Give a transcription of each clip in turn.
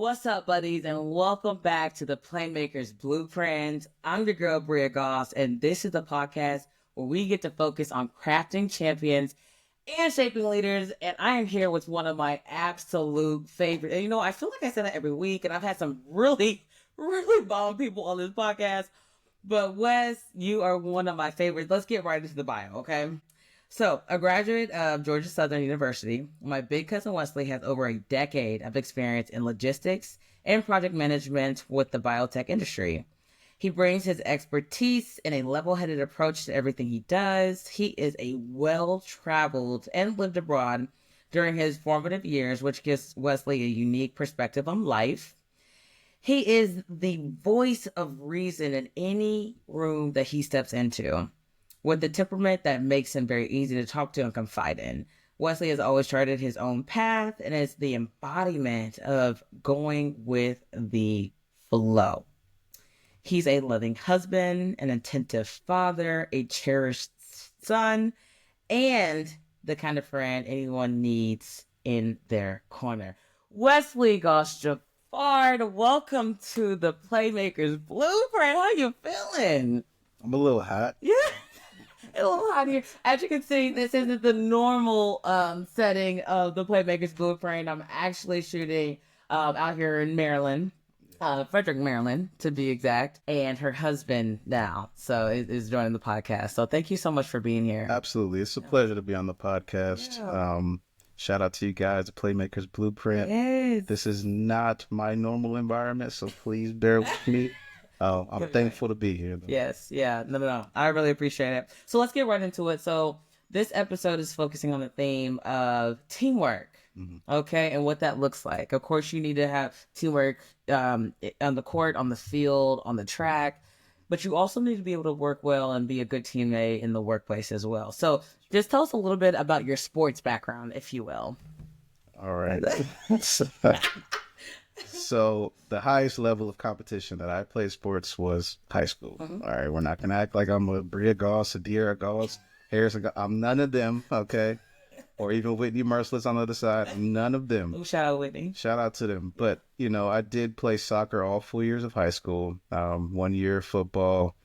What's up, buddies, and welcome back to the Playmakers Blueprint. I'm your girl, Bria Goss, and this is the podcast where we get to focus on crafting champions and shaping leaders. And I am here with one of my absolute favorites. And I feel like I say that every week, and I've had some really, really bomb people on this podcast. But Wes, you are one of my favorites. Let's get right into the bio, okay? So, a graduate of Georgia Southern University, my big cousin Wesley has over a decade of experience in logistics and project management with the biotech industry. He brings his expertise and a level-headed approach to everything he does. He is a well-traveled and lived abroad during his formative years, which gives Wesley a unique perspective on life. He is the voice of reason in any room that he steps into, with the temperament that makes him very easy to talk to and confide in. Wesley has always charted his own path and is the embodiment of going with the flow. He's a loving husband, an attentive father, a cherished son, and the kind of friend anyone needs in their corner. Wesley Goss, welcome to the Playmakers Blueprint. How you feeling? I'm a little hot. Yeah. A little hot here. As you can see, this isn't the normal setting of the Playmakers Blueprint. I'm actually shooting out here in Maryland, Frederick, Maryland, to be exact. And her husband now, is joining the podcast. So thank you so much for being here. Absolutely. It's a pleasure to be on the podcast. Yeah. Shout out to you guys, the Playmakers Blueprint. Yes. This is not my normal environment, so please bear with me. I'm thankful to be here, though. Yes. Yeah. No. I really appreciate it. So let's get right into it. So this episode is focusing on the theme of teamwork. Mm-hmm. Okay. And what that looks like. Of course, you need to have teamwork on the court, on the field, on the track, but you also need to be able to work well and be a good teammate in the workplace as well. So just tell us a little bit about your sports background, if you will. All right. So the highest level of competition that I played sports was high school. Mm-hmm. All right, we're not gonna act like I'm a Bria Goss, a Bria Goss, Harrison. I'm none of them, okay? Or even Whitney Merciless on the other side. I'm none of them. Oh, shout out Whitney. Shout out to them. But I did play soccer all 4 years of high school. 1 year football,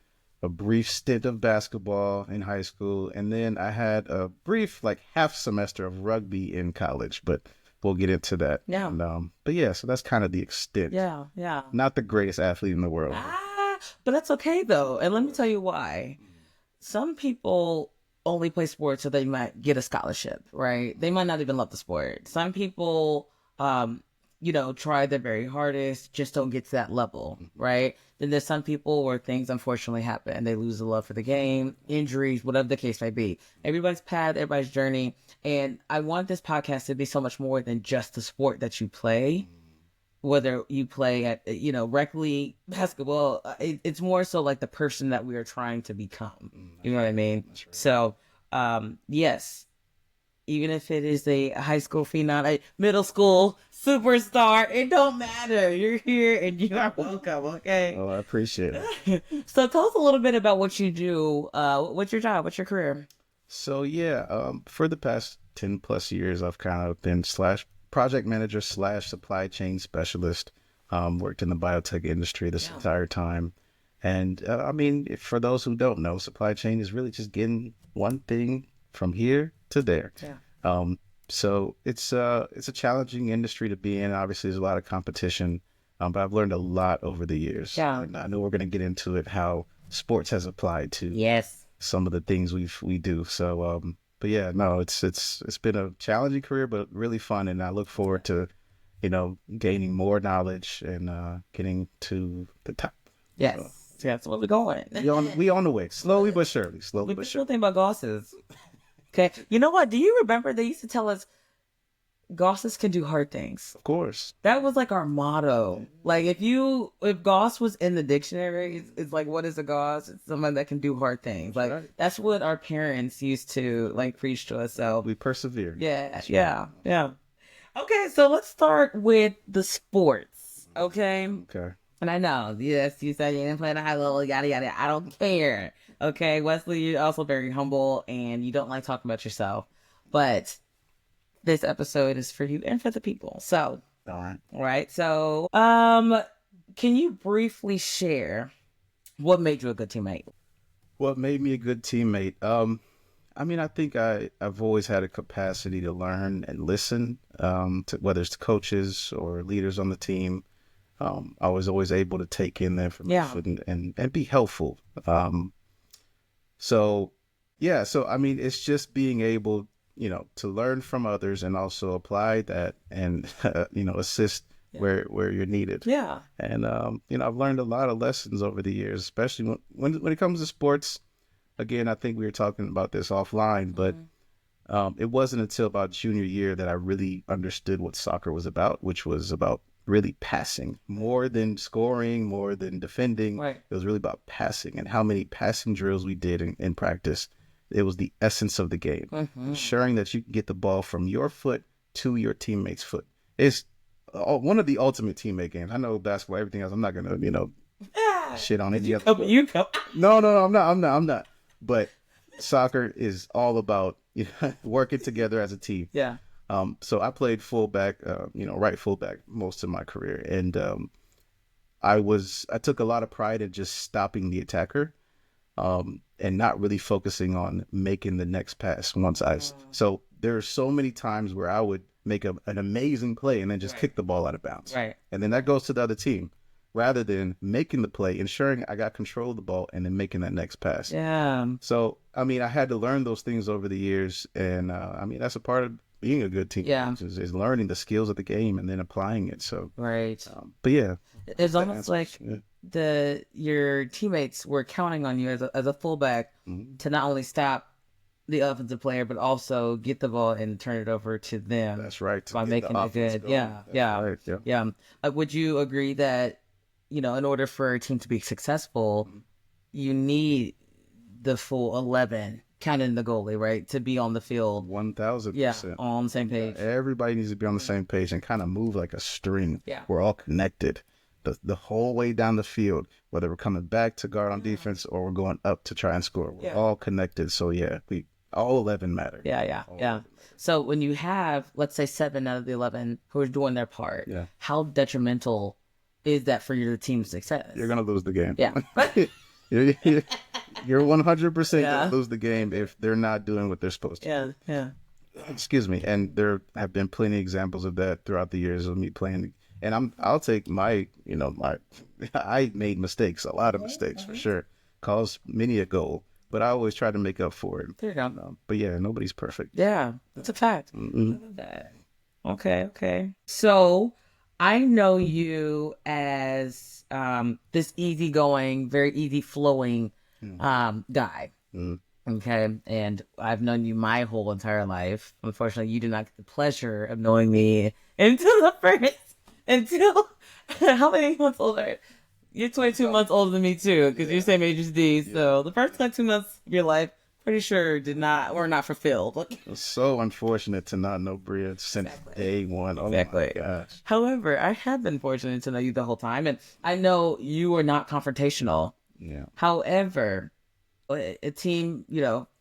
a brief stint of basketball in high school, and then I had a brief half semester of rugby in college. But we'll get into that. Yeah. But yeah, so that's kind of the extent. Yeah. Not the greatest athlete in the world. But that's okay, though. And let me tell you why. Some people only play sports so they might get a scholarship, right? They might not even love the sport. Some people, try their very hardest, just don't get to that level, right? Then there's some people where things unfortunately happen and they lose the love for the game, injuries, whatever the case may be. Everybody's path, everybody's journey. And I want this podcast to be so much more than just the sport that you play. Whether you play at, rec league, basketball, it's more so like the person that we are trying to become. You know what I mean? Right. So, yes, even if it is a high school phenom, a middle school superstar, it don't matter. You're here and you are welcome, okay? Oh, I appreciate it. So tell us a little bit about what you do. What's your job? What's your career? So, for the past 10 plus years, I've kind of been project manager / supply chain specialist, worked in the biotech industry this entire time. And for those who don't know, supply chain is really just getting one thing from here to there. Yeah. So it's a challenging industry to be in. Obviously, there's a lot of competition, but I've learned a lot over the years. Yeah. And I know we're going to get into it, how sports has applied to some of the things we do. So, but yeah, no, it's been a challenging career, but really fun, and I look forward to, gaining more knowledge and getting to the top. Yes, so that's where we're going. We on the way, slowly but surely. The thing about Gosses, okay, you know what? Do you remember they used to tell us Gosses can do hard things? Of course. That was our motto. If Goss was in the dictionary, it's what is a Goss? It's someone that can do hard things. That's what our parents used to preach to us. So we persevere. Yeah. Okay, so let's start with the sports. Okay. And I know, yes, you said you didn't play at a high level, yada yada. I don't care. Okay, Wesley, you're also very humble and you don't like talking about yourself, but this episode is for you and for the people. So All right. Right. So, can you briefly share what made you a good teammate? What made me a good teammate? I mean, I think I've always had a capacity to learn and listen, to, whether it's to coaches or leaders on the team. I was always able to take in the Yeah. information and be helpful. So, yeah, so I mean, it's just being able, to learn from others and also apply that and, assist where you're needed. Yeah. And, I've learned a lot of lessons over the years, especially when it comes to sports. Again, I think we were talking about this offline, but it wasn't until about junior year that I really understood what soccer was about, which was about really passing more than scoring, more than defending. Right. It was really about passing and how many passing drills we did in practice. It was the essence of the game, ensuring that you can get the ball from your foot to your teammate's foot. It's one of the ultimate teammate games. I know basketball, everything else. I'm not gonna, shit on it. You come. No, I'm not. But soccer is all about working together as a team. Yeah. So I played fullback, right fullback most of my career, and I took a lot of pride in just stopping the attacker, and not really focusing on making the next pass once So there are so many times where I would make an amazing play and then just kick the ball out of bounds, Right. and then that goes to the other team, rather than making the play, ensuring I got control of the ball, and then making that next pass. Yeah. So, I mean, I had to learn those things over the years. And, I mean, that's a part of being a good team. Yeah. Is learning the skills of the game and then applying it. So, Right. but yeah. It's almost like yeah. your teammates were counting on you as a fullback to not only stop the offensive player, but also get the ball and turn it over to them. That's right. By making it good. Yeah. Yeah. Right, yeah. Yeah. Would you agree that, in order for a team to be successful, you need the full 11, counting the goalie, right, to be on the field? 1,000%. Yeah, all on the same page. Everybody needs to be on the same page and kind of move like a string. Yeah. We're all connected the whole way down the field, whether we're coming back to guard on defense or we're going up to try and score. We're all connected. So, yeah, all 11 matter. Yeah. So when you have, let's say, 7 out of the 11 who are doing their part, how detrimental is that for your team's success? You're going to lose the game. Yeah. You're 100% going to lose the game if they're not doing what they're supposed to. Yeah. Excuse me. And there have been plenty of examples of that throughout the years of me playing. And I'll take I made mistakes, a lot of mistakes for sure. Caused many a goal, but I always try to make up for it. There you go. But yeah, nobody's perfect. Yeah, that's a fact. Mm-hmm. Okay. So I know you as this easygoing, very easy flowing guy. Okay. And I've known you my whole entire life. Unfortunately, you did not get the pleasure of knowing me until how many months older? You're 22 months older than me too, because you're same age as D. So the first 22 months of your life, pretty sure were not fulfilled. It's so unfortunate to not know Bria since day one. Oh Exactly. my gosh. However, I have been fortunate to know you the whole time, and I know you are not confrontational. Yeah. However, a team,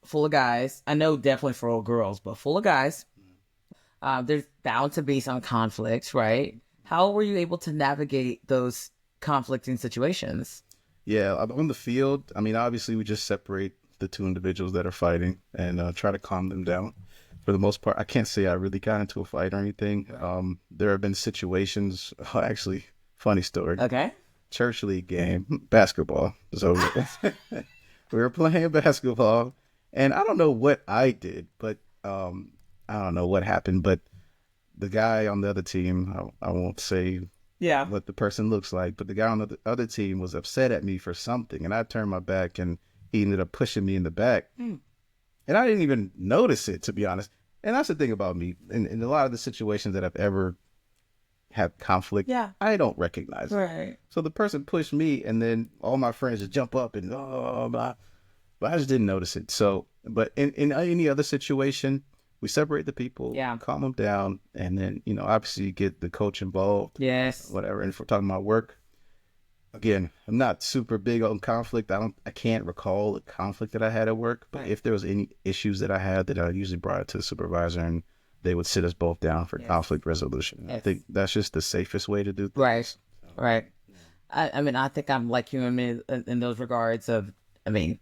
full of guys, I know definitely for all girls, but full of guys, there's bound to be some conflicts, right? How were you able to navigate those conflicting situations? Yeah, on the field, I mean, obviously we just separate the two individuals that are fighting and try to calm them down. For the most part, I can't say I really got into a fight or anything. There have been situations, actually, funny story. Okay. Church league game, basketball. So we were playing basketball, and I don't know what I did, but I don't know what happened, but the guy on the other team, I won't say what the person looks like, but the guy on the other team was upset at me for something, and I turned my back, and he ended up pushing me in the back. And I didn't even notice it, to be honest. And that's the thing about me. In a lot of the situations that I've ever had conflict, I don't recognize it. Right. So the person pushed me, and then all my friends just jump up and blah. But I just didn't notice it. So, but in any other situation, we separate the people, calm them down, and then, obviously get the coach involved. Yes. Whatever. And if we're talking about work, again, I'm not super big on conflict. I can't recall a conflict that I had at work, but if there was any issues that I had, that I usually brought it to the supervisor, and they would sit us both down for conflict resolution. I think that's just the safest way to do things. Right. Right. I mean, I think I'm like you in those regards of, I mean,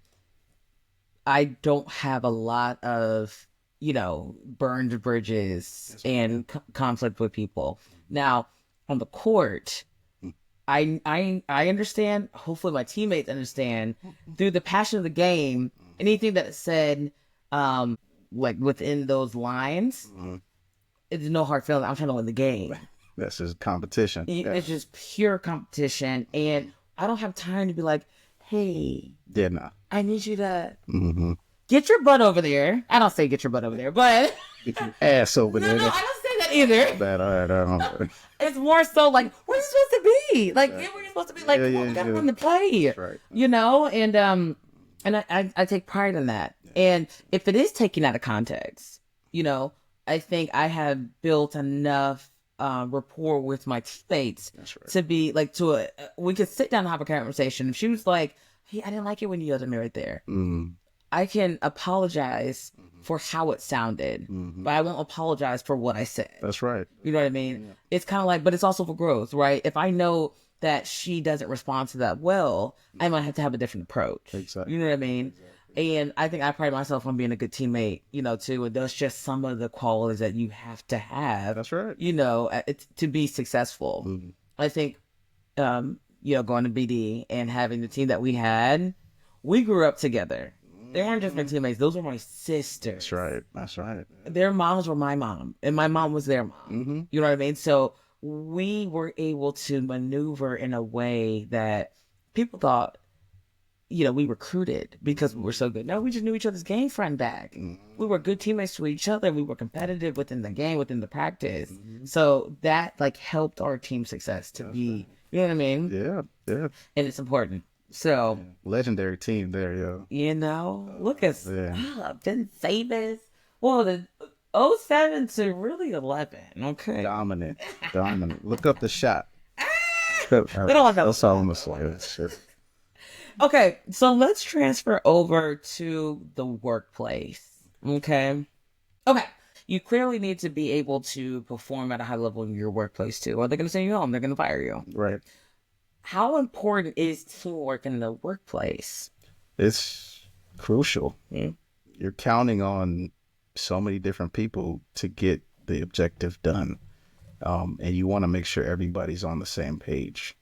I don't have a lot of, burned bridges and conflict with people. Now, on the court, I understand, hopefully my teammates understand, through the passion of the game, anything that is said, like within those lines, it's no hard feeling. I'm trying to win the game. That's just competition. It's just pure competition. And I don't have time to be like, hey, I need you to get your butt over there. I don't say get your butt over there, but get your ass over there. No, I don't say that either. Bad, all right. It's more so like, where you supposed to be? Like, where you supposed to be? Like, we got one to play. That's right. And I take pride in that. And if it is taken out of context, I think I have built enough rapport with my teammates to be like, we could sit down and have a conversation. If she was like, hey, I didn't like it when you yelled at me right there. I can apologize for how it sounded, but I won't apologize for what I said. That's right. You know what I mean? Yeah. It's kind of like, but it's also for growth, right? If I know that she doesn't respond to that well, I might have to have a different approach. Exactly. You know what I mean? Exactly. And I think I pride myself on being a good teammate, too. And that's just some of the qualities that you have to have. That's right. To be successful. I think, going to BD and having the team that we had, we grew up together. They aren't just my teammates. Those are my sisters. That's right. Their moms were my mom, and my mom was their mom. You know what I mean? So we were able to maneuver in a way that people thought, we recruited because we were so good. No, we just knew each other's game front and back. We were good teammates to each other. We were competitive within the game, within the practice. So that helped our team success to be, you know what I mean? Yeah. And it's important. So legendary team there, look at Ben Savis. Well, the 07 to really 11. Okay, dominant. Look up the shot. We don't want that. That's all I'm gonna say. Okay, so let's transfer over to the workplace. Okay. You clearly need to be able to perform at a high level in your workplace too, or they're gonna send you home. They're gonna fire you. Right. How important is teamwork in the workplace? It's crucial. You're counting on so many different people to get the objective done. And you want to make sure everybody's on the same page.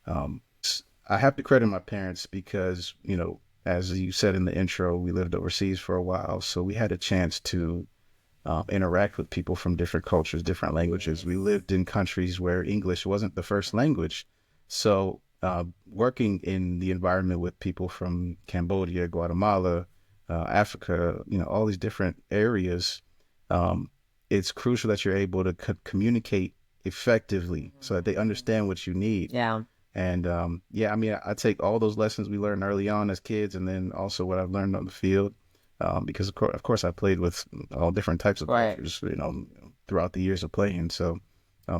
I have to credit my parents because, as you said in the intro, we lived overseas for a while. So we had a chance to interact with people from different cultures, different languages. We lived in countries where English wasn't the first language. So working in the environment with people from Cambodia, Guatemala, Africa, all these different areas, it's crucial that you're able to communicate effectively so that they understand what you need. Yeah. And I take all those lessons we learned early on as kids, and then also what I've learned on the field, because of course I played with all different types of players, throughout the years of playing. So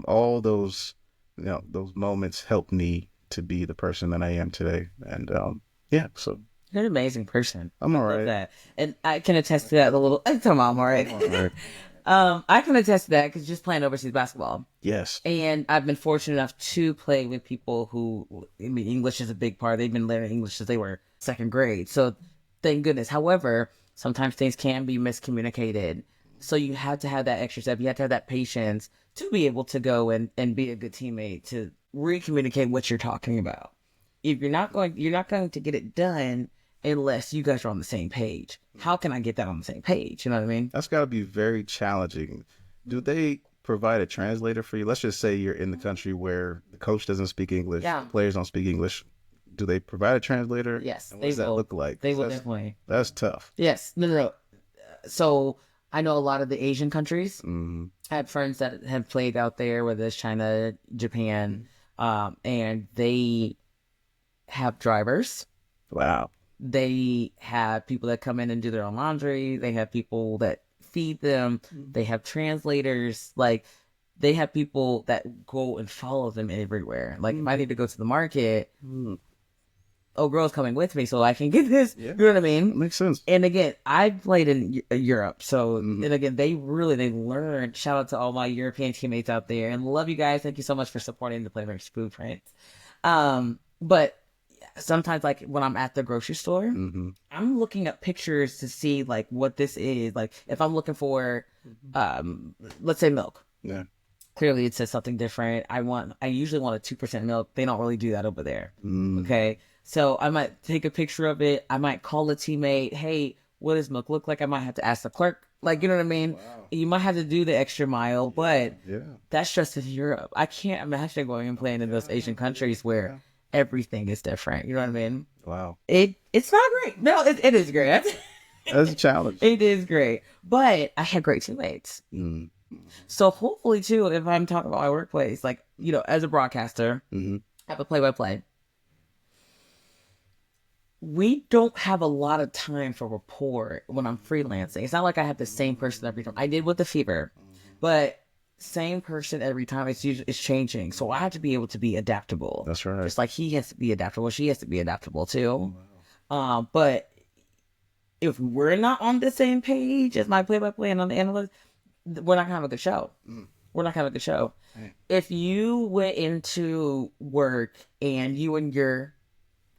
all those those moments helped me to be the person that I am today. And so you're an amazing person. I'm all right. That. And I can attest to that a little. I'm all right. I can attest to that because just playing overseas basketball. Yes. And I've been fortunate enough to play with people who, English is a big part. They've been learning English since they were second grade. So thank goodness. However, sometimes things can be miscommunicated. So you have to have that extra step. You have to have that patience to be able to go and be a good teammate, to re-communicate what you're talking about. If you're not going to get it done unless you guys are on the same page. How can I get that on the same page? You know what I mean? That's got to be very challenging. Do they provide a translator for you? Let's just say you're in the country where the coach doesn't speak English, players don't speak English. Do they provide a translator? Yes. And what does that look like? They will definitely. That's tough. Yes. No. So I know a lot of the Asian countries. I had friends that have played out there, whether it's China, Japan, and they have drivers. Wow. They have people that come in and do their own laundry. They have people that feed them. They have translators. Like, they have people that go and follow them everywhere. Like, if I need to go to the market, oh, girl's coming with me so I can get this. Yeah. You know what I mean? That makes sense. And again, I played in Europe. So, and again, they learned. Shout out to all my European teammates out there. And love you guys. Thank you so much for supporting the Playmakers Blueprint. But sometimes, like, when I'm at the grocery store, I'm looking at pictures to see, like, what this is. Like, if I'm looking for, let's say milk. Yeah. Clearly, it says something different. I usually want a 2% milk. They don't really do that over there. Okay. So I might take a picture of it. I might call a teammate. Hey, what does milk look like? I might have to ask the clerk. Like, you know what I mean? Wow. You might have to do the extra mile, but that's just in Europe. I can't imagine going and playing in those Asian countries where everything is different. You know what I mean? Wow. It's not great. No, it is great. That's a challenge. It is great. But I had great teammates. So hopefully, too, if I'm talking about my workplace, like, you know, as a broadcaster, I have a play-by-play. We don't have a lot of time for rapport when I'm freelancing. It's not like I have the same person every time. I did with the fever, but same person every time. It's changing. So I have to be able to be adaptable. That's right. Just like he has to be adaptable. She has to be adaptable, too. But if we're not on the same page as my play-by-play and on the analyst, we're not gonna have a good show. We're not gonna have a good show. Right. If you went into work and you and your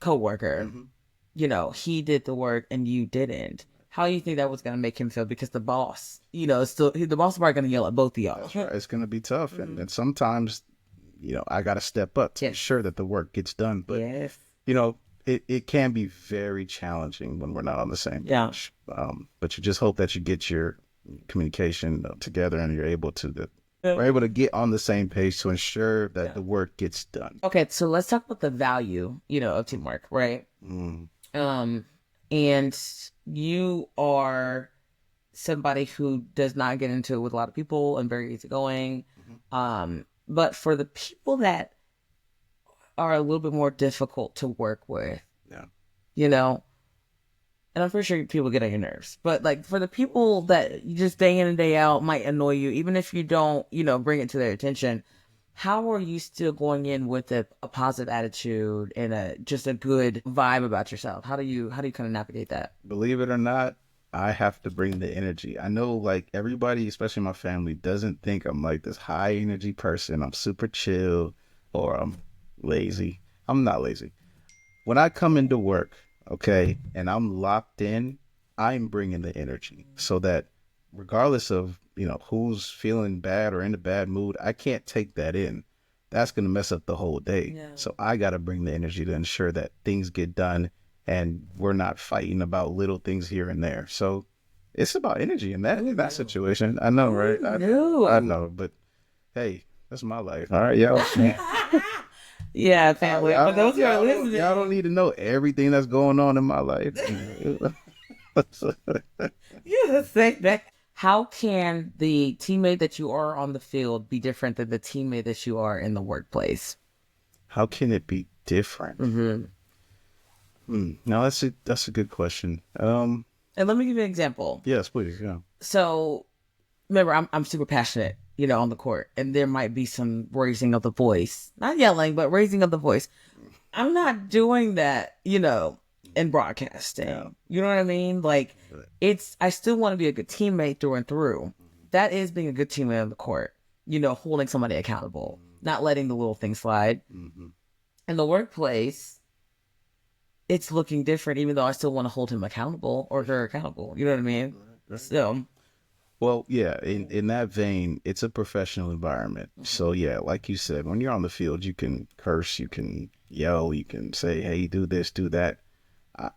coworker, you know, he did the work and you didn't, how do you think that was gonna make him feel? Because the boss, you know, the boss is probably gonna yell at both of y'all. That's right. It's gonna be tough, and sometimes, you know, I gotta step up to ensure that the work gets done. But you know, it can be very challenging when we're not on the same page. But you just hope that you get your communication together and you're able to we're able to get on the same page to ensure that the work gets done. Okay, so let's talk about the value, you know, of teamwork, right? And you are somebody who does not get into it with a lot of people and very easygoing. But for the people that are a little bit more difficult to work with, you know, and I'm pretty sure people get on your nerves, but like for the people that you just day in and day out might annoy you, even if you don't, you know, bring it to their attention, how are you still going in with a positive attitude and just a good vibe about yourself? How do you kind of navigate that? Believe it or not, I have to bring the energy. I know like everybody, especially my family, doesn't think I'm like this high energy person. I'm super chill or I'm lazy. I'm not lazy. When I come into work, okay, and I'm locked in, I'm bringing the energy so that regardless of, you know, who's feeling bad or in a bad mood, I can't take that in. That's going to mess up the whole day. So I got to bring the energy to ensure that things get done and we're not fighting about little things here and there. So it's about energy in that situation. I know, right? I know, but hey, that's my life. All right, yo. Yeah, family. For those who are listening, y'all don't need to know everything that's going on in my life. Say that. How can the teammate that you are on the field be different than the teammate that you are in the workplace? How can it be different? No, that's a good question. And let me give you an example. Yes, please. Yeah. So, remember, I'm super passionate, you know, on the court, and there might be some raising of the voice, not yelling, but raising of the voice. I'm not doing that, you know, in broadcasting. You know what I mean? Like, I still want to be a good teammate through and through. That is being a good teammate on the court, you know, holding somebody accountable, not letting the little things slide. In the workplace, it's looking different, even though I still want to hold him accountable or her accountable. You know what I mean? So, well, yeah, in that vein, it's a professional environment. So, yeah, like you said, when you're on the field, you can curse, you can yell, you can say, hey, do this, do that.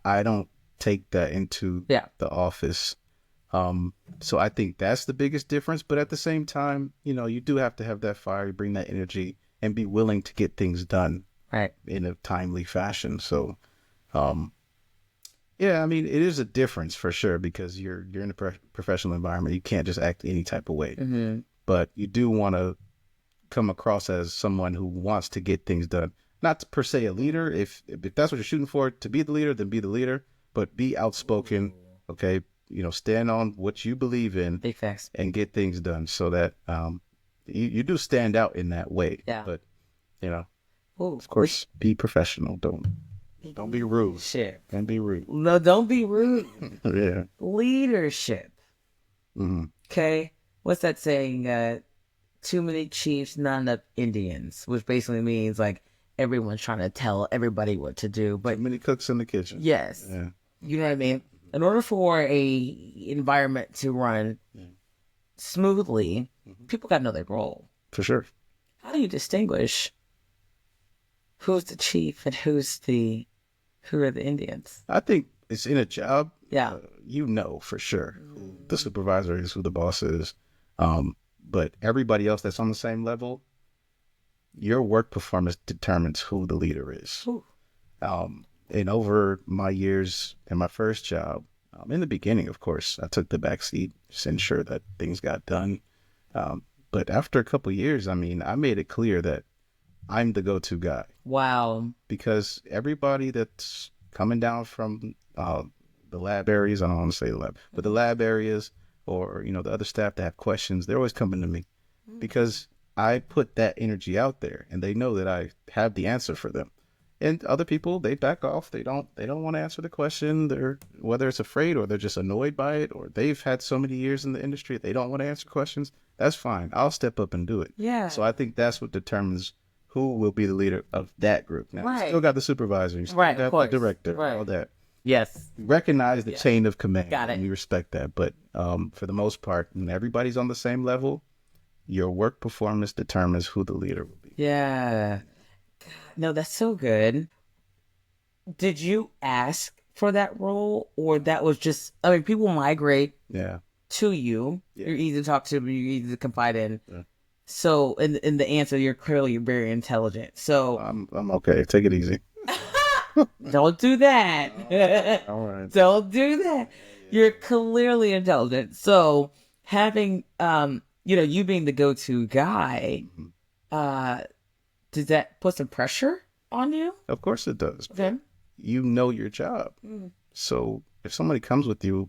I don't take that into the office. So I think that's the biggest difference. But at the same time, you know, you do have to have that fire, you bring that energy and be willing to get things done in a timely fashion. So, yeah, I mean, it is a difference for sure because you're in a professional environment. You can't just act any type of way. But you do want to come across as someone who wants to get things done. Not per se a leader. If that's what you're shooting for, to be the leader, then be the leader. But be outspoken, okay? You know, stand on what you believe in. Big facts. And get things done so that you do stand out in that way. Yeah. But, you know, of course, be professional. Don't Don't be rude. Leadership. Don't be rude. No, don't be rude. Yeah. Leadership. Mm-hmm. Okay. What's that saying? Too many chiefs, not enough Indians, which basically means like everyone's trying to tell everybody what to do. But Too many cooks in the kitchen. yes, Yeah. you know what I mean? In order for a environment to run smoothly, people got to know their role. For sure. How do you distinguish who's the chief and who are the Indians? I think it's in a job. Yeah. You know for sure who the supervisor is, who the boss is. But everybody else that's on the same level, your work performance determines who the leader is. Ooh. And over my years in my first job, in the beginning, of course, I took the back seat, just ensure that things got done. But after a couple of years, I mean, I made it clear that I'm the go-to guy. Wow. Because everybody that's coming down from the lab areas, I don't want to say the lab, but the lab areas, or, you know, the other staff that have questions, they're always coming to me because I put that energy out there and they know that I have the answer for them. And other people, they back off. They don't want to answer the question. They're, whether it's afraid or they're just annoyed by it, or they've had so many years in the industry, they don't want to answer questions. That's fine. I'll step up and do it. Yeah. So I think that's what determines who will be the leader of that group. Now, you still got the supervisor, you still got the director, all that. Yes. Recognize the chain of command. Got it. And you respect that. But for the most part, when everybody's on the same level, your work performance determines who the leader will be. Yeah. No, that's so good. Did you ask for that role, or that was just, I mean, people migrate to you. Yeah. You're easy to talk to, you're easy to confide in. Yeah. So in the answer, you're clearly very intelligent. So I'm okay. Take it easy. Don't do that. All right. Don't do that. You're clearly intelligent. So having, you being the go-to guy, does that put some pressure on you? Of course it does. Okay. You know your job. So if somebody comes with you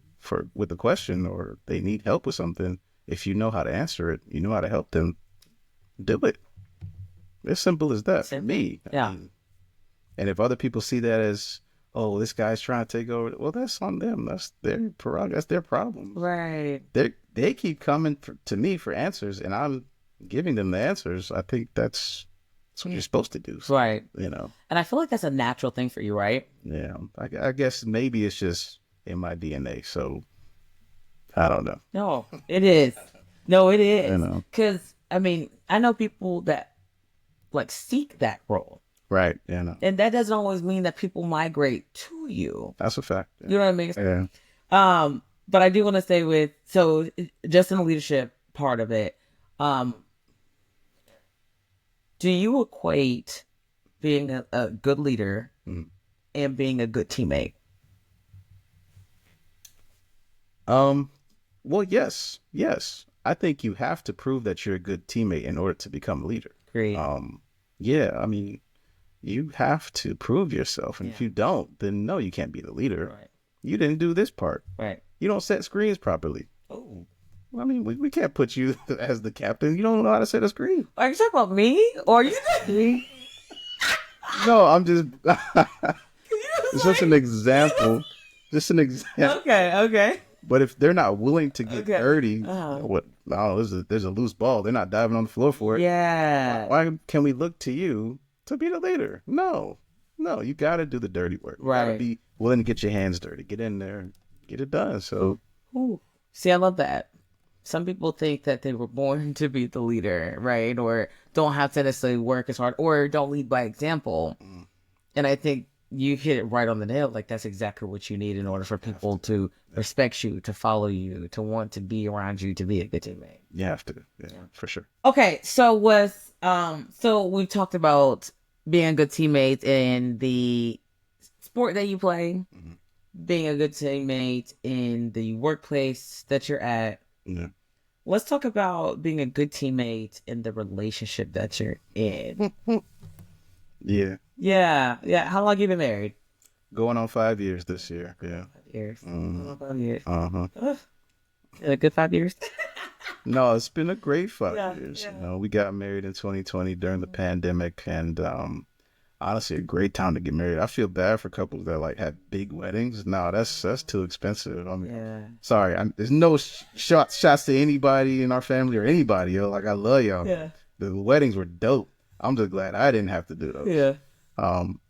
with a question, or they need help with something, if you know how to answer it, you know how to help them, do it. As simple as that. For me. Yeah. I mean, and if other people see that as, oh, this guy's trying to take over, well, that's on them. That's their prerogative. That's their problem. Right. They keep coming to me for answers, and I'm giving them the answers. I think that's what you're supposed to do. So, right. You know. And I feel like that's a natural thing for you, right? Yeah. I guess maybe it's just in my DNA. So I don't know. No, it is. No, it is. You know. Because, I mean, I know people that like seek that role. Right, you know. And that doesn't always mean that people migrate to you. That's a fact. Yeah. You know what I mean? Yeah. But I do want to say so just in the leadership part of it, do you equate being a good leader and being a good teammate? Well, yes. I think you have to prove that you're a good teammate in order to become a leader. Great. Yeah, I mean, you have to prove yourself. And if you don't, then no, you can't be the leader. Right. You didn't do this part. Right. You don't set screens properly. Oh. I mean, we can't put you as the captain. You don't know how to set a screen. Are you talking about me? Or are you me? No, I'm just... It's just an example. Just an example. Okay. But if they're not willing to get dirty, there's a loose ball. They're not diving on the floor for it. Yeah. Why can we look to you to be the leader? No, you got to do the dirty work. You got to be willing to get your hands dirty. Get in there, get it done. So, see, I love that. Some people think that they were born to be the leader, right? Or don't have to necessarily work as hard, or don't lead by example. And I think you hit it right on the nail. Like, that's exactly what you need in order for people to respect you, to follow you, to want to be around you, to be a good teammate. You have to, for sure. Okay, so we've talked about being a good teammate in the sport that you play, being a good teammate in the workplace that you're at. Yeah. Let's talk about being a good teammate in the relationship that you're in. Yeah. Yeah. How long have you been married? Going on 5 years this year. Yeah. 5 years. Mm-hmm. 5 years. Uh-huh. A good 5 years? No, it's been a great 5 years. Yeah. You know, we got married in 2020 during the pandemic, and honestly a great time to get married. I feel bad for couples that like had big weddings. No, that's too expensive. I mean, Yeah. sorry, there's no shots to anybody in our family or anybody. Yo, like I love y'all. Yeah. The weddings were dope. I'm just glad I didn't have to do those. Yeah.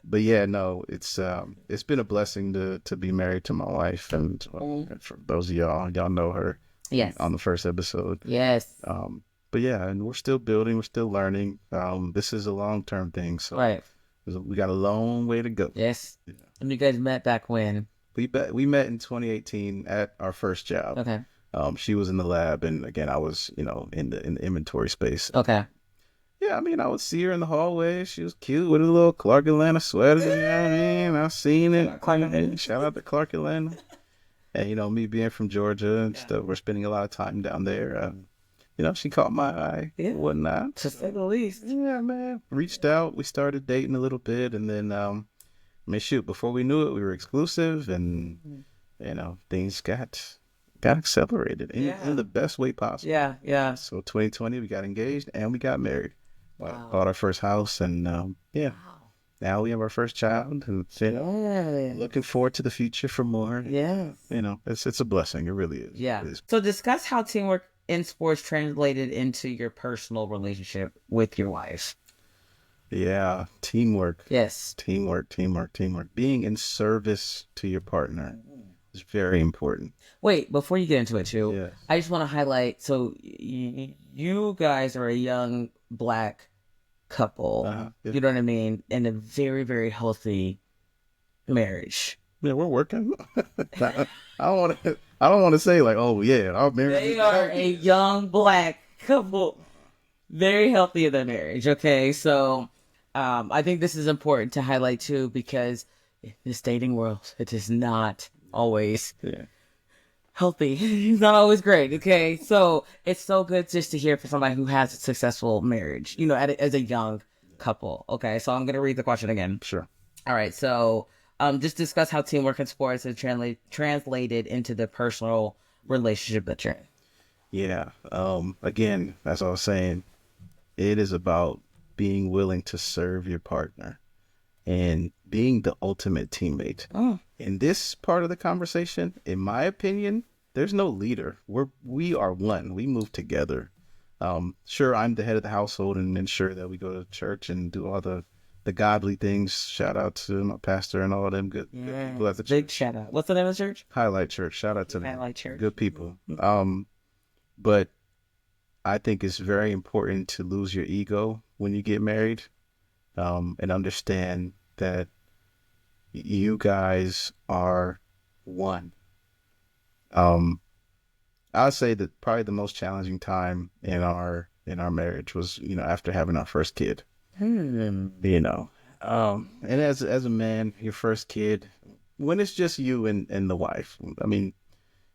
But yeah, no, it's been a blessing to be married to my wife, and for those of y'all know her. Yes. On the first episode. Yes. But yeah, and we're still building, we're still learning. This is a long-term thing, so Right. we got a long way to go. Yes. Yeah. And you guys met back when? We met in 2018 at our first job. Okay. She was in the lab, and again, I was, in the inventory space. Okay. Yeah, I mean, I would see her in the hallway. She was cute with a little Clark Atlanta sweater. You know what I mean? I've seen it. Shout out to Clark Atlanta. And, me being from Georgia and stuff, we're spending a lot of time down there. She caught my eye and whatnot. To say the least. Yeah, man. Reached out. We started dating a little bit. And then, before we knew it, we were exclusive. And, things got accelerated in the best way possible. Yeah, yeah. So 2020, we got engaged and we got married. Wow. Bought our first house. And, Wow. Now we have our first child, and looking forward to the future for more. Yeah. It's a blessing. It really is. Yeah. It is. So discuss how teamwork in sports translated into your personal relationship with your wife. Yeah. Teamwork. Yes. Teamwork. Being in service to your partner is very important. Wait, before you get into it too, Yes. I just want to highlight, so you guys are a young Black couple, Yeah. you know what I mean, in a very, very healthy marriage. Yeah, we're working. I don't want to say like, oh yeah, our marriage. They are a young Black couple, very healthy in their marriage. Okay, so I think this is important to highlight too, because in this dating world, it is not always healthy. It's not always great. Okay, so it's so good just to hear from somebody who has a successful marriage, as a young couple. Okay, so I'm gonna read the question again. Sure. All right, so just discuss how teamwork in sports is translated into the personal relationship that you're in. Yeah. Again, as I was saying, it is about being willing to serve your partner and being the ultimate teammate. In this part of the conversation, in my opinion, there's no leader. We are one. We move together. Sure, I'm the head of the household and ensure that we go to church and do all the godly things. Shout out to my pastor and all of them good people at the church. Big shout out. What's the name of the church? Highlight Church. Shout out to them. Highlight Church. Good people. But I think it's very important to lose your ego when you get married, and understand that you guys are one. I'd say that probably the most challenging time in our marriage was, after having our first kid. And as a man, your first kid, when it's just you and the wife, I mean,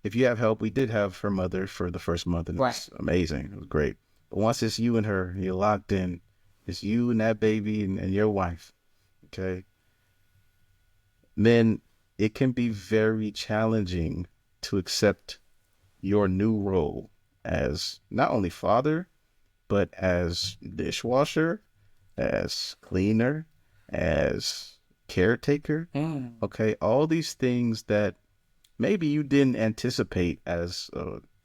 if you have help, we did have her mother for the first month, and it was amazing. It was great. But once it's you and her, you're locked in. It's you and that baby and your wife. Okay. Then it can be very challenging to accept your new role as not only father, but as dishwasher, as cleaner, as caretaker. Okay. All these things that maybe you didn't anticipate as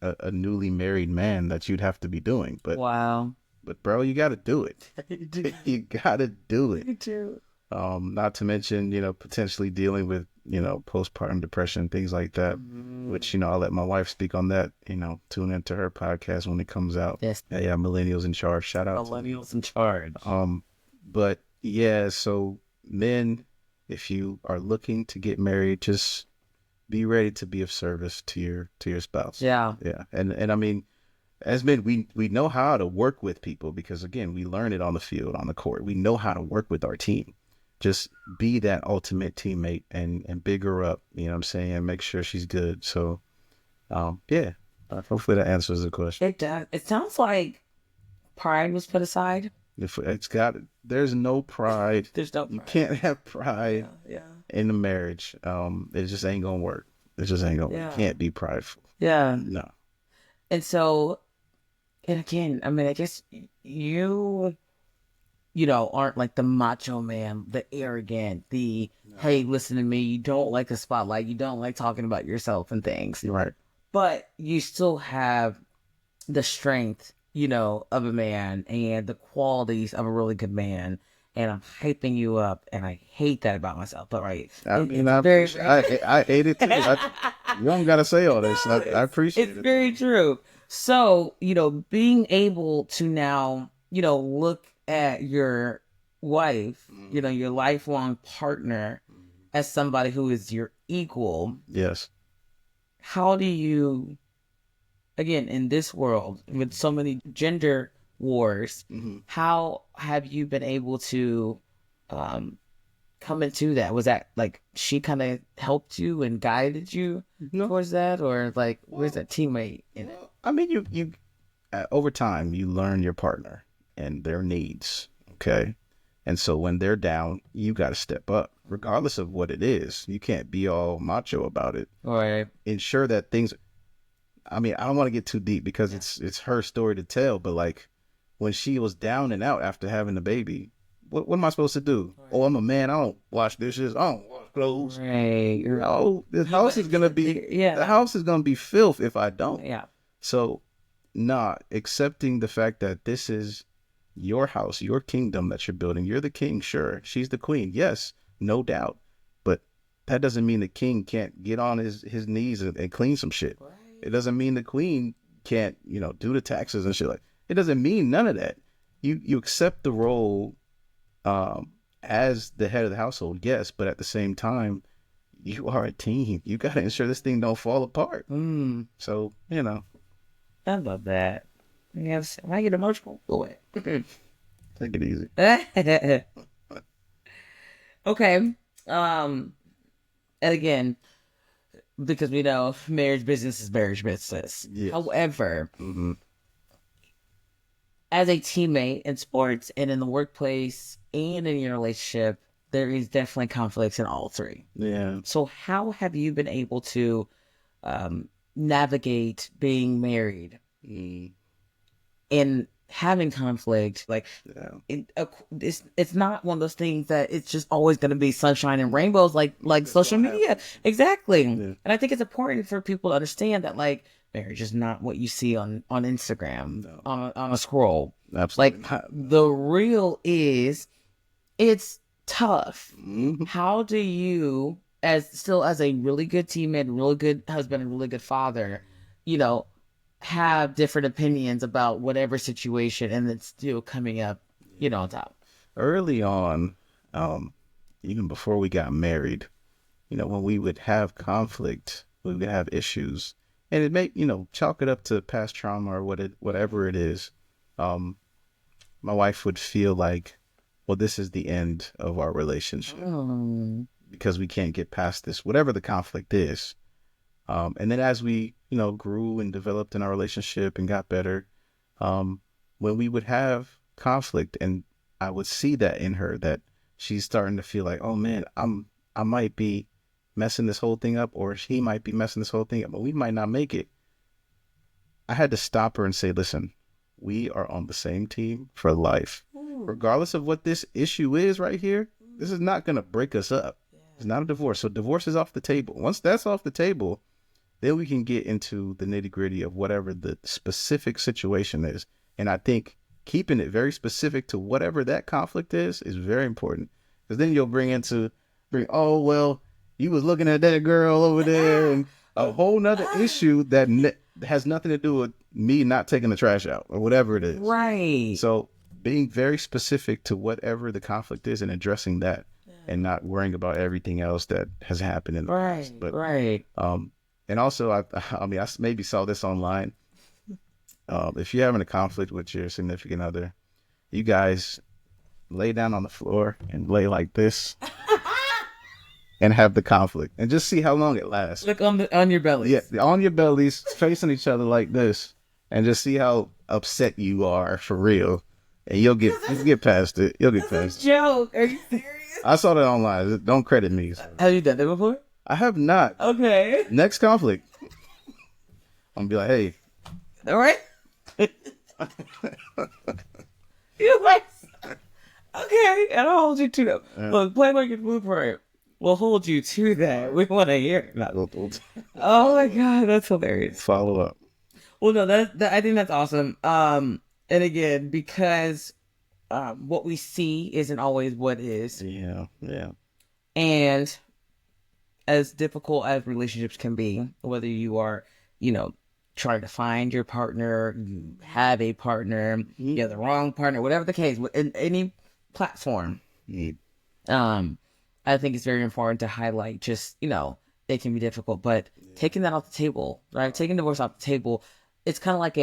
a newly married man that you'd have to be doing. But wow. But bro, you got to do it. You got to do it. You do. Not to mention, potentially dealing with, postpartum depression, things like that, which, I'll let my wife speak on that, tune into her podcast when it comes out. Yes. Yeah, Millennials in Charge. Shout out. Millennials in Charge. But yeah, so men, if you are looking to get married, just be ready to be of service to your spouse. Yeah. Yeah. And I mean, as men, we know how to work with people because, again, we learn it on the field, on the court. We know how to work with our team. Just be that ultimate teammate and big her up, you know what I'm saying? And make sure she's good. So, yeah, hopefully that answers the question. It does. It sounds like pride was put aside. There's no pride. There's no pride. You can't have pride in the marriage. It just ain't going to work. It just ain't going to work. You can't be prideful. Yeah. No. And so, and again, I mean, I guess you aren't like the macho man, the arrogant, hey, listen to me, you don't like the spotlight, you don't like talking about yourself and things. Right. But you still have the strength, of a man and the qualities of a really good man. And I'm hyping you up, and I hate that about myself. But I hate it too. You don't gotta say all this. I appreciate it. It's very true. So, being able to now, look at your wife, your lifelong partner as somebody who is your equal. Yes. How do you, again, in this world with so many gender wars, how have you been able to come into that? Was that like she kind of helped you and guided you towards that, or like where's that teammate in it? I mean, you over time you learn your partner and their needs. Okay. And so when they're down, you got to step up, regardless of what it is. You can't be all macho about it. All right. Ensure that things. I mean, I don't want to get too deep because it's her story to tell. But like when she was down and out after having the baby, what am I supposed to do? Right. Oh, I'm a man. I don't wash dishes. I don't wash clothes. Right. Oh, the house is gonna be the house is gonna be filth if I don't. Yeah. So, accepting the fact that this is your house, your kingdom that you're building. You're the king, sure. She's the queen, yes, no doubt. But that doesn't mean the king can't get on his knees and clean some shit. Right. It doesn't mean the queen can't, do the taxes and shit. Like, it doesn't mean none of that. You accept the role as the head of the household, yes, but at the same time, you are a team. You got to ensure this thing don't fall apart. So, I love that. Yes, when I get emotional, go ahead. Take it easy. Okay. And again, because we know marriage business is marriage business. Yes. However, as a teammate in sports and in the workplace and in your relationship, there is definitely conflicts in all three. Yeah. So how have you been able to navigate being married and having conflict? Like, it's not one of those things that it's just always going to be sunshine and rainbows like social media. Exactly. Yeah. And I think it's important for people to understand that, like, marriage is not what you see on Instagram, on a scroll. Absolutely. Like, the real is, it's tough. How do you, as a really good teammate, really good husband, and really good father, have different opinions about whatever situation, and it's still coming up, on top? Early on, even before we got married, when we would have conflict, we would have issues, and it may, chalk it up to past trauma or whatever it is. My wife would feel like, well, this is the end of our relationship because we can't get past this, whatever the conflict is. And then as we, grew and developed in our relationship and got better, when we would have conflict, and I would see that in her, that she's starting to feel like, oh man, I might be messing this whole thing up, or he might be messing this whole thing up, but we might not make it. I had to stop her and say, listen, we are on the same team for life. Regardless of what this issue is right here, this is not going to break us up. It's not a divorce. So divorce is off the table. Once that's off the table, then we can get into the nitty gritty of whatever the specific situation is. And I think keeping it very specific to whatever that conflict is very important. Because then you'll bring, oh, well, you was looking at that girl over there, and a whole nother issue that has nothing to do with me not taking the trash out or whatever it is. Right. So being very specific to whatever the conflict is and addressing that, and not worrying about everything else that has happened in the past. But, right. And also, I maybe saw this online. If you're having a conflict with your significant other, you guys lay down on the floor and lay like this and have the conflict and just see how long it lasts. Look on your bellies. Yeah, on your bellies, facing each other like this, and just see how upset you are for real. And you'll get past it. You'll get past it. Joke. Are you serious? I saw that online. Don't credit me. So. Have you done that before? I have not. Okay. Next conflict, I'm gonna be like, hey. All right. You like? Okay, and I'll hold you to that. Yeah. Look, Playmaker's Blueprint will hold you to that. We want to hear it. We'll Oh my god, that's hilarious. follow up. Well, no, that I think that's awesome. And again, because what we see isn't always what is, Yeah, yeah. and as difficult as relationships can be, whether you are, you know, trying to find your partner, you have a partner, you have the wrong partner, whatever the case, in any platform, Mm. I think it's very important to highlight just, it can be difficult, but taking that off the table, right? Taking divorce off the table, it's kind of like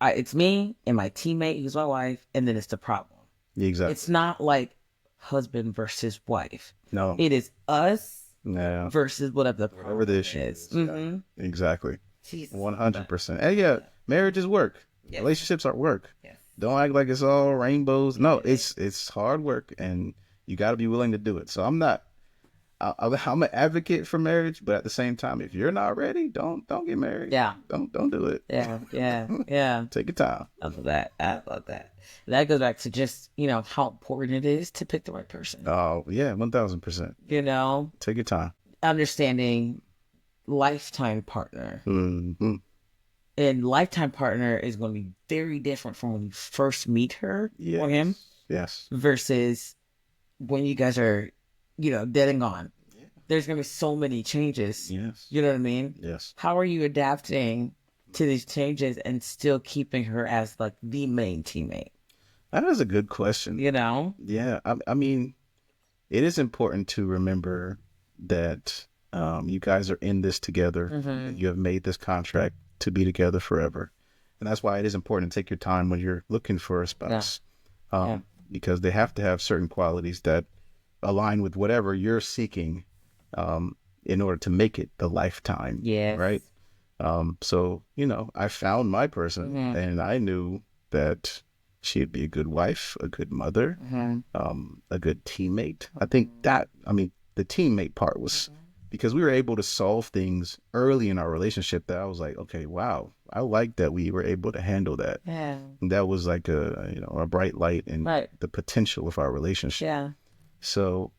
it's me and my teammate who's my wife, and then it's the problem. Exactly. It's not like husband versus wife. No. It is us Yeah. versus whatever the Whatever the issue is. Yeah, exactly. Jesus. 100%. And yeah, marriage is work. Yes. Relationships are work. Yes. Don't act like it's all rainbows. No, it's hard work, and you got to be willing to do it. So I'm an advocate for marriage, but at the same time, if you're not ready, don't get married. Yeah. Don't do it. Yeah. Take your time. I love that. That goes back to just, how important it is to pick the right person. Oh, yeah, 1000%. Take your time. Understanding lifetime partner. Mm-hmm. And lifetime partner is going to be very different from when you first meet her or him. Yes. Versus when you guys are, dead and gone. Yeah. There's going to be so many changes. Yes. You know what I mean? Yes. How are you adapting to these changes and still keeping her as like the main teammate? That is a good question. Yeah. I mean, it is important to remember that you guys are in this together. Mm-hmm. You have made this contract to be together forever. And that's why it is important to take your time when you're looking for a spouse. Because they have to have certain qualities that align with whatever you're seeking in order to make it the lifetime. Yeah. Right? So, I found my person, mm-hmm. and I knew that she'd be a good wife, a good mother, mm-hmm. A good teammate. I think the teammate part was because we were able to solve things early in our relationship that I was like, okay, wow, I like that we were able to handle that. Yeah. And that was like a bright light in the potential of our relationship. Yeah. So,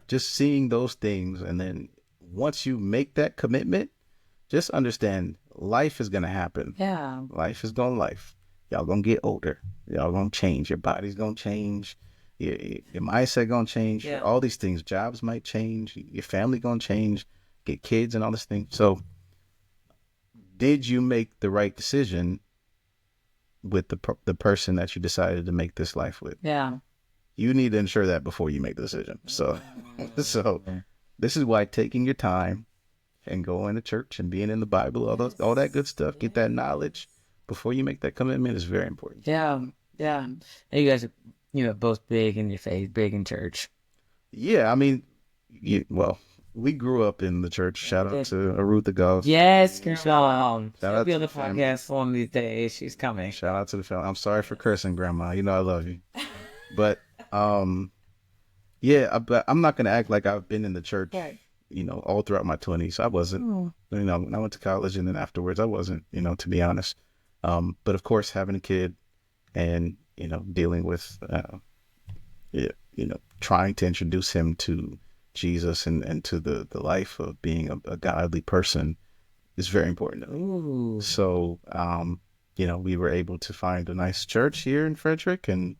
just seeing those things. And then once you make that commitment, just understand life is going to happen. Yeah. Life is going to life. Y'all going to get older. Y'all going to change. Your body's going to change. Your mindset going to change. Yeah. All these things. Jobs might change. Your family going to change. Get kids and all this thing. So did you make the right decision with the person that you decided to make this life with? Yeah. You need to ensure that before you make the decision. So this is why taking your time and going to church and being in the Bible, all that good stuff, get that knowledge before you make that commitment is very important. Yeah. Yeah. And you guys are, both big in your faith, big in church. Yeah. I mean, we grew up in the church. Shout out to Wesley Goss. Yes, girl. She'll be on the podcast one of these days. She's coming. Shout out to the family. I'm sorry for cursing, Grandma. I love you. But, but I'm not going to act like I've been in the church, all throughout my 20s. I wasn't, when I went to college and then afterwards, I wasn't, to be honest. But of course, having a kid and, dealing with, trying to introduce him to Jesus and to the life of being a godly person is very important to me. Ooh. So, we were able to find a nice church here in Frederick, and,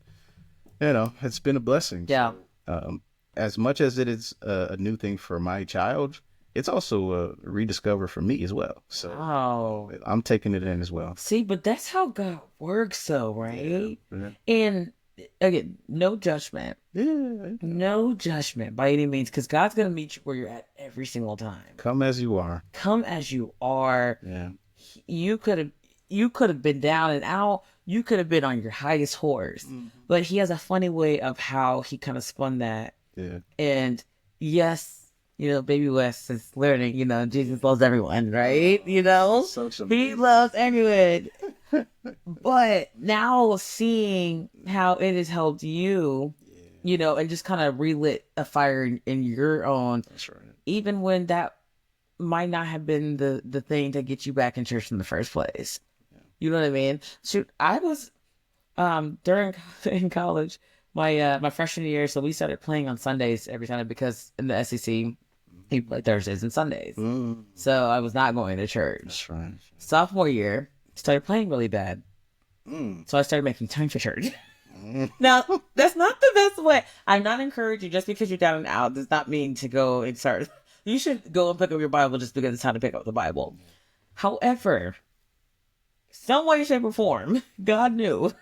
it's been a blessing. Yeah. So, as much as it is a new thing for my child, it's also a rediscover for me as well. So I'm taking it in as well. See, but that's how God works, though, right? Yeah. And again, no judgment. Yeah. No judgment by any means, because God's going to meet you where you're at every single time. Come as you are. Come as you are. Yeah. You could have been down and out. You could have been on your highest horse. Mm-hmm. But he has a funny way of how he kind of spun that. Yeah. And yes, baby Wes is learning, Jesus loves everyone, right? He loves everyone. But now seeing how it has helped you, and just kind of relit a fire in your own. That's right. Even when that might not have been the thing to get you back in church in the first place. Yeah. You know what I mean? Shoot, I was During in college, my freshman year, so we started playing on Sundays every Sunday because in the SEC, he played Thursdays and Sundays. So I was not going to church. That's right. Sophomore year, started playing really bad. So I started making time for church. Now, that's not the best way. I'm not encouraging just because you're down and out does not mean to go and start. You should go and pick up your Bible just because it's time to pick up the Bible. However, some way, shape, or form, God knew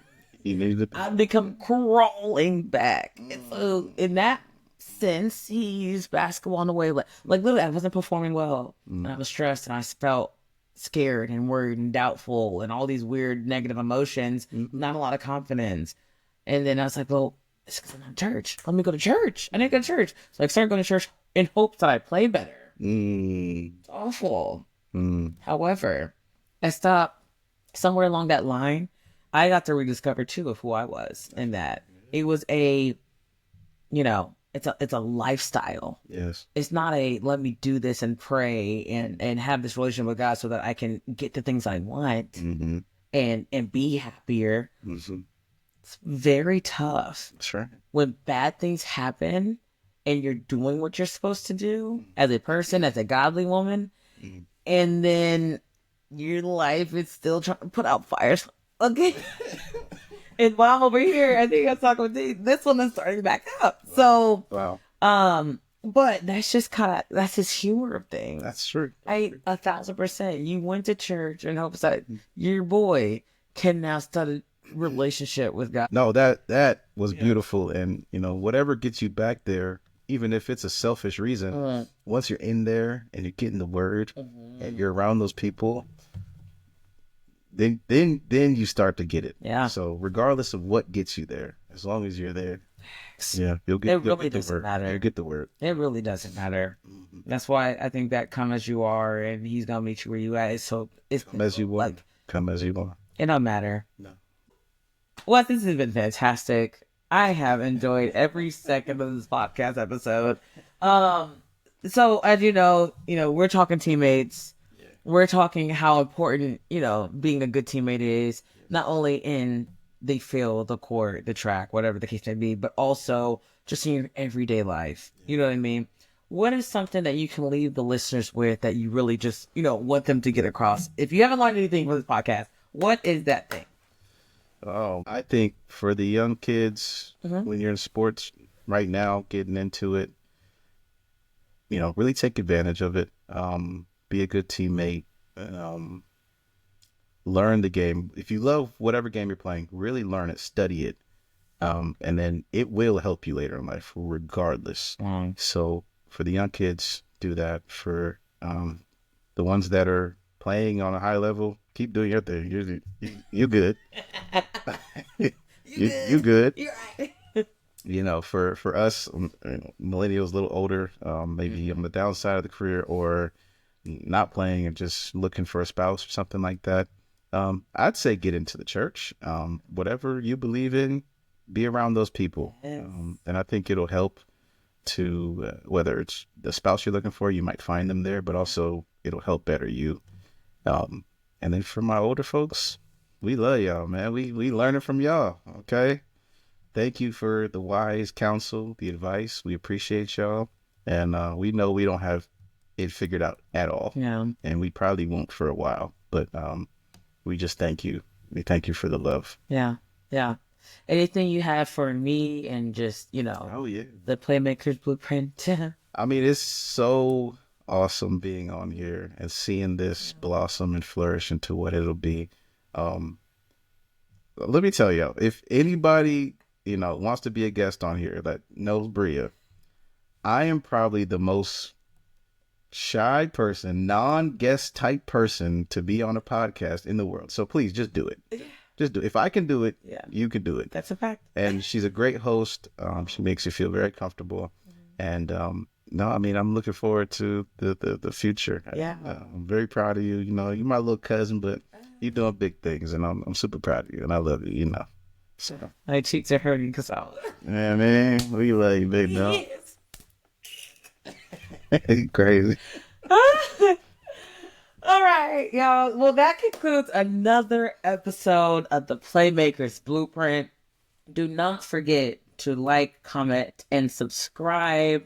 I'd become crawling back. And so in that sense, he used basketball in a way like literally I wasn't performing well. And I was stressed and I felt scared and worried and doubtful and all these weird negative emotions, not a lot of confidence. And then I was like, well, it's because I'm not in church. Let me go to church. I didn't go to church. So I started going to church in hopes that I play better. It's awful. However, I stopped somewhere along that line. I got to rediscover too of who I was in that. It was it's a lifestyle. Yes. It's not a let me do this and pray and have this relationship with God so that I can get the things I want and be happier. It's very tough. Sure. When bad things happen and you're doing what you're supposed to do as a person, as a godly woman, and then your life is still trying to put out fires. Okay. And while over here, I think I was talking with Dee, this one is starting back up. So, but that's just that's his humor of things. That's true. 1,000%. You went to church in hopes that your boy can now start a relationship with God. No, that was beautiful. And, whatever gets you back there, even if it's a selfish reason, once you're in there and you're getting the word and you're around those people, then you start to get it. Yeah. So regardless of what gets you there, as long as you're there, you'll get the word. You'll get the word. It really doesn't matter. That's why I think that come as you are, and he's gonna meet you where you at. So it's come as you want. Come as you are. It don't matter. No. Well, this has been fantastic. I have enjoyed every second of this podcast episode. So as you know, we're talking teammates. We're talking how important, being a good teammate is, not only in the field, the court, the track, whatever the case may be, but also just in your everyday life. You know what I mean? What is something that you can leave the listeners with that you really just, want them to get across? If you haven't learned anything from this podcast, what is that thing? Oh, I think for the young kids, when you're in sports right now, getting into it, really take advantage of it. Be a good teammate. Learn the game. If you love whatever game you're playing, really learn it, study it. And then it will help you later in life, regardless. So for the young kids, do that. For the ones that are playing on a high level, keep doing your thing. You're good. You're good. You're right. For us, millennials, a little older, maybe on the downside of the career or not playing and just looking for a spouse or something like that, I'd say get into the church. Whatever you believe in, be around those people. And I think it'll help to, whether it's the spouse you're looking for, you might find them there, but also it'll help better you. And then for my older folks, we love y'all, man. We learning from y'all, okay? Thank you for the wise counsel, the advice. We appreciate y'all. And we know we don't have it figured out at all. Yeah. And we probably won't for a while. But we just thank you. We thank you for the love. Yeah. Yeah. Anything you have for me and just, the Playmakers Blueprint? I mean, it's so awesome being on here and seeing this blossom and flourish into what it'll be. Let me tell you, if anybody, wants to be a guest on here that knows Bria, I am probably the most shy person, non-guest type person to be on a podcast in the world. So please just do it. Just do it. If I can do it, you can do it. That's a fact. And she's a great host. She makes you feel very comfortable. And I'm looking forward to the future. Yeah. I'm very proud of you. You're my little cousin, but you're doing big things, and I'm super proud of you, and I love you. So my cheeks are hurting because yeah, man, we love you, big dog. Crazy. All right. right, y'all. Well, that concludes another episode of the Playmakers Blueprint. Do not forget to like, comment, and subscribe.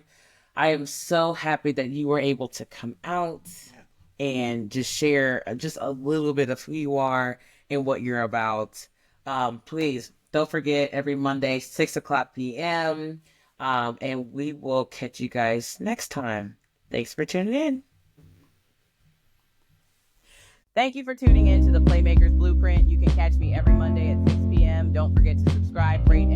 I am so happy that you were able to come out and just share just a little bit of who you are and what you're about. Please don't forget every Monday, 6:00 p.m. And we will catch you guys next time. Thanks for tuning in. Thank you for tuning in to the Playmakers Blueprint. You can catch me every Monday at 6 p.m. Don't forget to subscribe, rate,